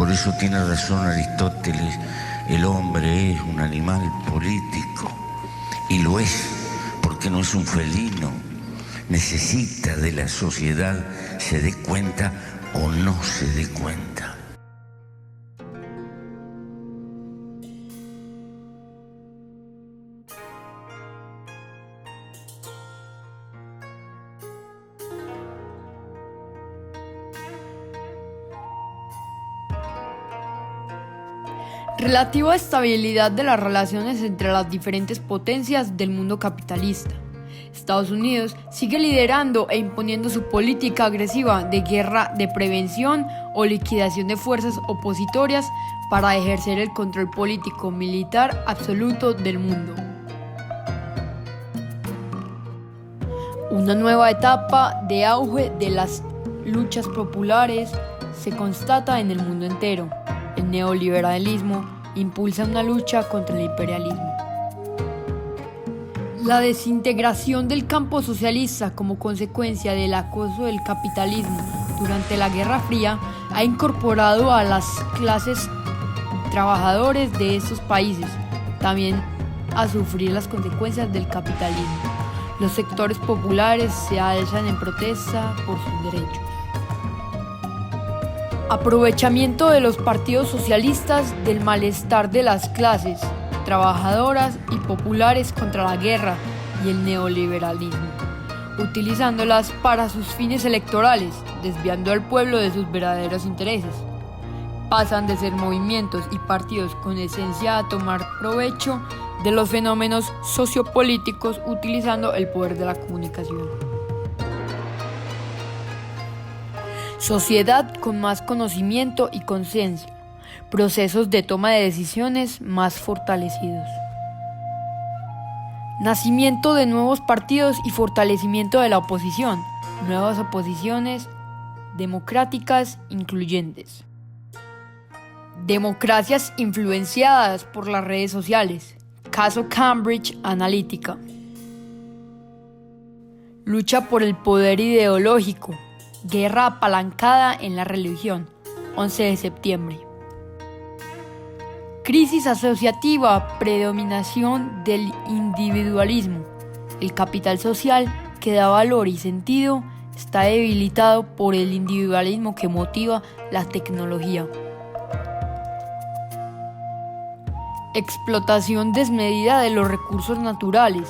Por eso tiene razón Aristóteles, el hombre es un animal político, y lo es, porque no es un felino. Necesita de la sociedad, se dé cuenta o no se dé cuenta. Relativa estabilidad de las relaciones entre las diferentes potencias del mundo capitalista. Estados Unidos sigue liderando e imponiendo su política agresiva de guerra de prevención o liquidación de fuerzas opositorias para ejercer el control político-militar absoluto del mundo. Una nueva etapa de auge de las luchas populares se constata en el mundo entero. El neoliberalismo impulsa una lucha contra el imperialismo. La desintegración del campo socialista como consecuencia del acoso del capitalismo durante la Guerra Fría ha incorporado a las clases trabajadores de estos países también a sufrir las consecuencias del capitalismo. Los sectores populares se alzan en protesta por sus derechos. Aprovechamiento de los partidos socialistas del malestar de las clases trabajadoras y populares contra la guerra y el neoliberalismo, utilizándolas para sus fines electorales, desviando al pueblo de sus verdaderos intereses. Pasan de ser movimientos y partidos con esencia a tomar provecho de los fenómenos sociopolíticos utilizando el poder de la comunicación. Sociedad con más conocimiento y conciencia, procesos de toma de decisiones más fortalecidos. Nacimiento de nuevos partidos y fortalecimiento de la oposición, nuevas oposiciones democráticas incluyentes. Democracias influenciadas por las redes sociales, caso Cambridge Analytica. Lucha por el poder ideológico, guerra apalancada en la religión, 11 de septiembre. Crisis asociativa, predominación del individualismo. El capital social que da valor y sentido está debilitado por el individualismo que motiva la tecnología. Explotación desmedida de los recursos naturales.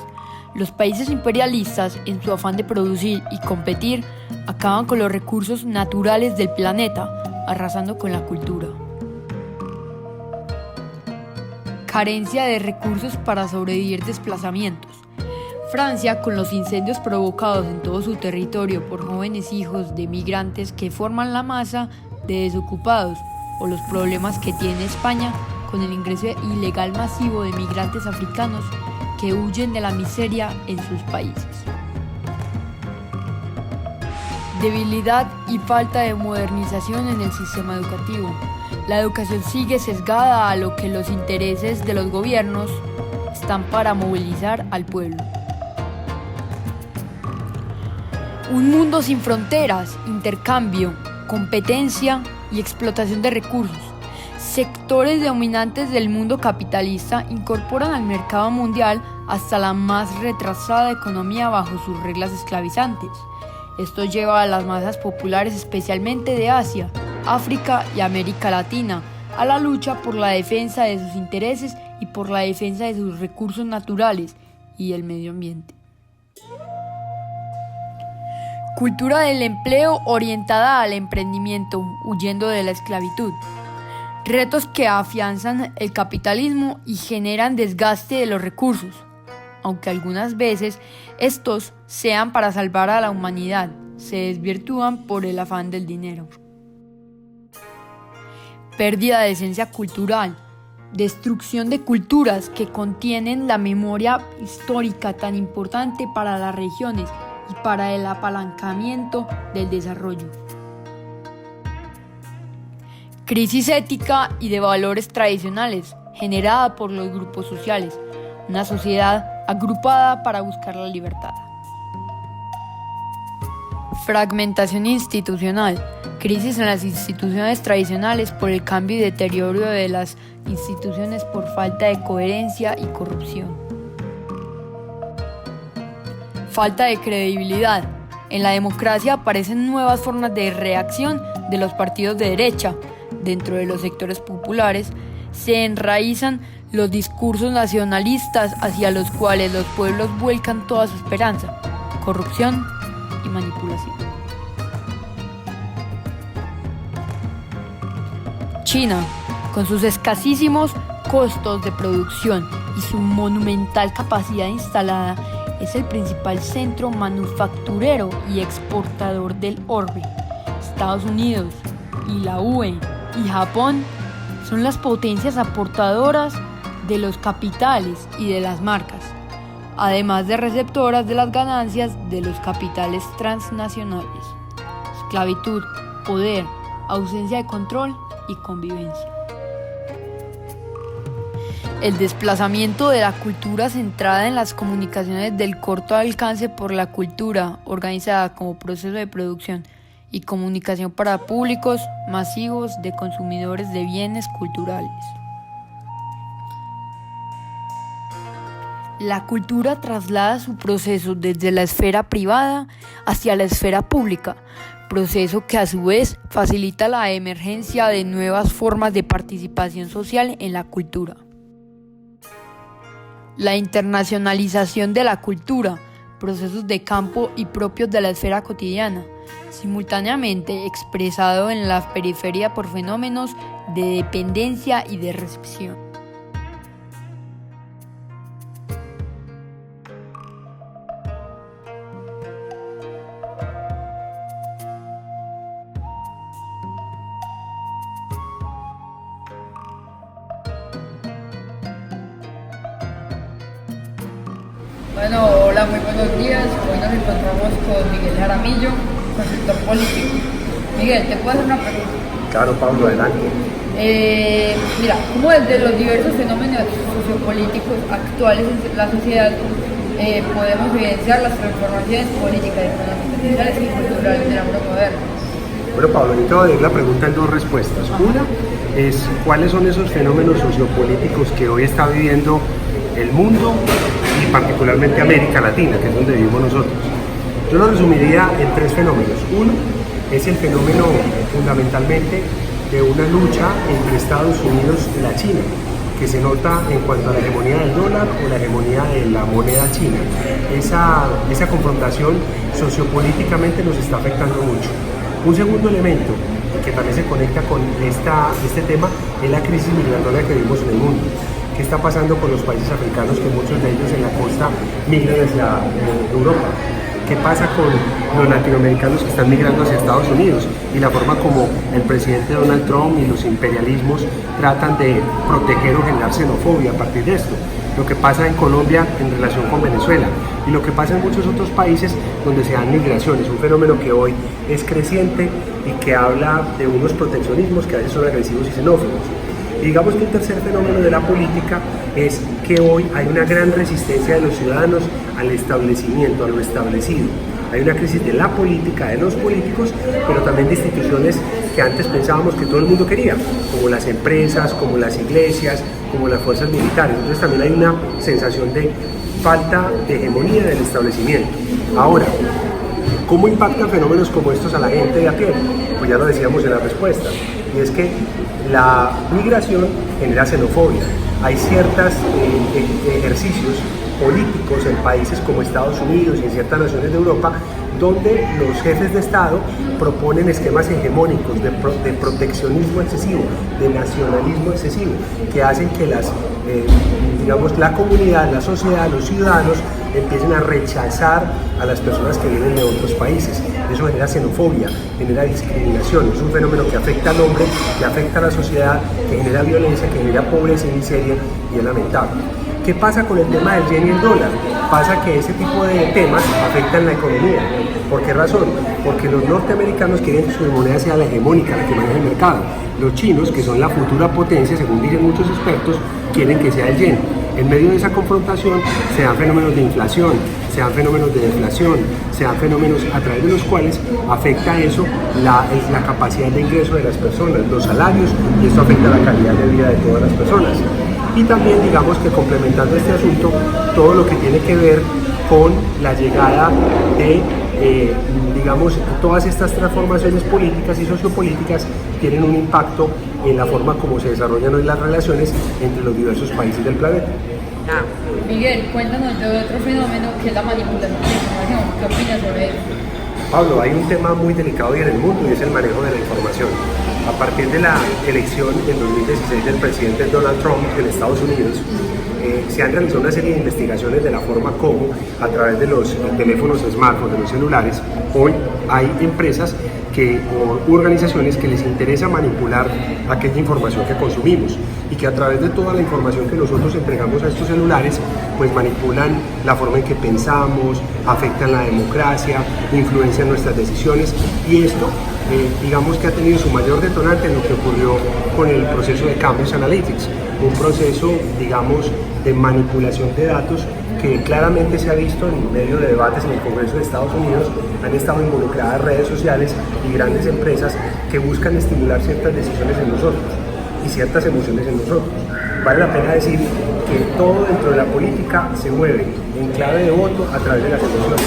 Los países imperialistas, en su afán de producir y competir, acaban con los recursos naturales del planeta, arrasando con la cultura. Carencia de recursos para sobrevivir desplazamientos. Francia, con los incendios provocados en todo su territorio por jóvenes hijos de migrantes que forman la masa de desocupados, o los problemas que tiene España con el ingreso ilegal masivo de migrantes africanos que huyen de la miseria en sus países. Debilidad y falta de modernización en el sistema educativo. La educación sigue sesgada a lo que los intereses de los gobiernos están para movilizar al pueblo. Un mundo sin fronteras, intercambio, competencia y explotación de recursos. Sectores dominantes del mundo capitalista incorporan al mercado mundial hasta la más retrasada economía bajo sus reglas esclavizantes. Esto lleva a las masas populares, especialmente de Asia, África y América Latina, a la lucha por la defensa de sus intereses y por la defensa de sus recursos naturales y el medio ambiente. Cultura del empleo orientada al emprendimiento, huyendo de la esclavitud. Retos que afianzan el capitalismo y generan desgaste de los recursos, aunque algunas veces estos sean para salvar a la humanidad, se desvirtúan por el afán del dinero. Pérdida de esencia cultural, destrucción de culturas que contienen la memoria histórica tan importante para las regiones y para el apalancamiento del desarrollo. Crisis ética y de valores tradicionales, generada por los grupos sociales, una sociedad agrupada para buscar la libertad. Fragmentación institucional. Crisis en las instituciones tradicionales por el cambio y deterioro de las instituciones por falta de coherencia y corrupción. Falta de credibilidad. En la democracia aparecen nuevas formas de reacción de los partidos de derecha. Dentro de los sectores populares se enraizan los discursos nacionalistas hacia los cuales los pueblos vuelcan toda su esperanza, corrupción y manipulación. China, con sus escasísimos costos de producción y su monumental capacidad instalada, es el principal centro manufacturero y exportador del orbe. Estados Unidos y la UE y Japón son las potencias aportadoras de los capitales y de las marcas, además de receptoras de las ganancias de los capitales transnacionales. Esclavitud, poder, ausencia de control y convivencia. El desplazamiento de la cultura centrada en las comunicaciones del corto alcance por la cultura organizada como proceso de producción y comunicación para públicos masivos de consumidores de bienes culturales. La cultura traslada su proceso desde la esfera privada hacia la esfera pública, proceso que a su vez facilita la emergencia de nuevas formas de participación social en la cultura. La internacionalización de la cultura, procesos de campo y propios de la esfera cotidiana, simultáneamente expresado en la periferia por fenómenos de dependencia y de recepción. Bueno, hola, muy buenos días. Hoy nos encontramos con Miguel Jaramillo, consultor político. Miguel, ¿te puedo hacer una pregunta? Claro, Pablo, adelante. Mira, ¿cómo desde los diversos fenómenos sociopolíticos actuales en la sociedad podemos evidenciar las transformaciones políticas, económicas, sociales y culturales del mundo moderno? Bueno, Pablo, yo te voy a dar la pregunta en dos respuestas. Una es cuáles son esos fenómenos sociopolíticos que hoy está viviendo el mundo y particularmente América Latina, que es donde vivimos nosotros. Yo lo resumiría en tres fenómenos. Uno es el fenómeno fundamentalmente de una lucha entre Estados Unidos y la China, que se nota en cuanto a la hegemonía del dólar o la hegemonía de la moneda china. Esa confrontación sociopolíticamente nos está afectando mucho. Un segundo elemento que también se conecta con este tema es la crisis migratoria que vivimos en el mundo. ¿Qué está pasando con los países africanos, que muchos de ellos en la costa migran hacia Europa? ¿Qué pasa con los latinoamericanos que están migrando hacia Estados Unidos? Y la forma como el presidente Donald Trump y los imperialismos tratan de proteger o generar xenofobia a partir de esto. Lo que pasa en Colombia en relación con Venezuela y lo que pasa en muchos otros países donde se dan migraciones, un fenómeno que hoy es creciente y que habla de unos proteccionismos que a veces son agresivos y xenófobos. Y digamos que un tercer fenómeno de la política es que hoy hay una gran resistencia de los ciudadanos al establecimiento, a lo establecido. Hay una crisis de la política, de los políticos, pero también de instituciones que antes pensábamos que todo el mundo quería, como las empresas, como las iglesias, como las fuerzas militares. Entonces también hay una sensación de falta de hegemonía del establecimiento. Ahora, ¿cómo impactan fenómenos como estos a la gente de a pie? Pues ya lo decíamos en la respuesta, y es que la migración genera xenofobia. Hay ciertos ejercicios políticos en países como Estados Unidos y en ciertas naciones de Europa donde los jefes de Estado proponen esquemas hegemónicos de proteccionismo excesivo, de nacionalismo excesivo, que hacen que la comunidad, la sociedad, los ciudadanos empiecen a rechazar a las personas que vienen de otros países. Eso genera xenofobia, genera discriminación, es un fenómeno que afecta al hombre, que afecta a la sociedad, que genera violencia, que genera pobreza y miseria, y es lamentable. ¿Qué pasa con el tema del yen y el dólar? Pasa que ese tipo de temas afectan la economía. ¿Por qué razón? Porque los norteamericanos quieren que su moneda sea la hegemónica, la que maneja el mercado. Los chinos, que son la futura potencia, según dicen muchos expertos, quieren que sea el yen. En medio de esa confrontación se dan fenómenos de inflación, se dan fenómenos de deflación, se dan fenómenos a través de los cuales afecta eso la capacidad de ingreso de las personas, los salarios, y esto afecta la calidad de vida de todas las personas. Y también digamos que complementando este asunto, todo lo que tiene que ver con la llegada de, digamos, todas estas transformaciones políticas y sociopolíticas tienen un impacto en la forma como se desarrollan hoy las relaciones entre los diversos países del planeta. Miguel, cuéntanos de otro fenómeno que es la manipulación de la información. ¿Qué opinas sobre eso? Pablo, hay un tema muy delicado hoy en el mundo y es el manejo de la información. A partir de la elección en 2016 del presidente Donald Trump en Estados Unidos, se han realizado una serie de investigaciones de la forma como, a través de los teléfonos smartphones, de los celulares, hoy hay empresas o organizaciones que les interesa manipular aquella información que consumimos y que a través de toda la información que nosotros entregamos a estos celulares, pues manipulan la forma en que pensamos, afectan la democracia, influencian nuestras decisiones, y esto digamos que ha tenido su mayor detonante en lo que ocurrió con el proceso de Cambridge Analytics, un proceso, digamos, de manipulación de datos que claramente se ha visto en medio de debates en el Congreso de Estados Unidos. Han estado involucradas redes sociales y grandes empresas que buscan estimular ciertas decisiones en nosotros y ciertas emociones en nosotros. Vale la pena decir que todo dentro de la política se mueve en clave de voto a través de las emociones.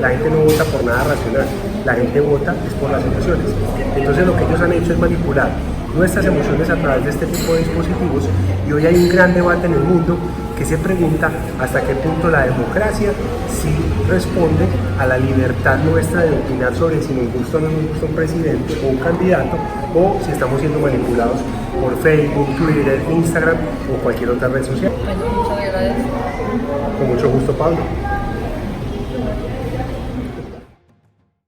La gente no vota por nada racional, la gente vota es por las emociones. Entonces lo que ellos han hecho es manipular nuestras emociones a través de este tipo de dispositivos, y hoy hay un gran debate en el mundo que se pregunta hasta qué punto la democracia sí responde a la libertad nuestra de opinar sobre si nos gusta o no nos gusta un presidente o un candidato, o si estamos siendo manipulados por Facebook, Twitter, Instagram o cualquier otra red social. Bueno, muchas gracias. Con mucho gusto, Pablo.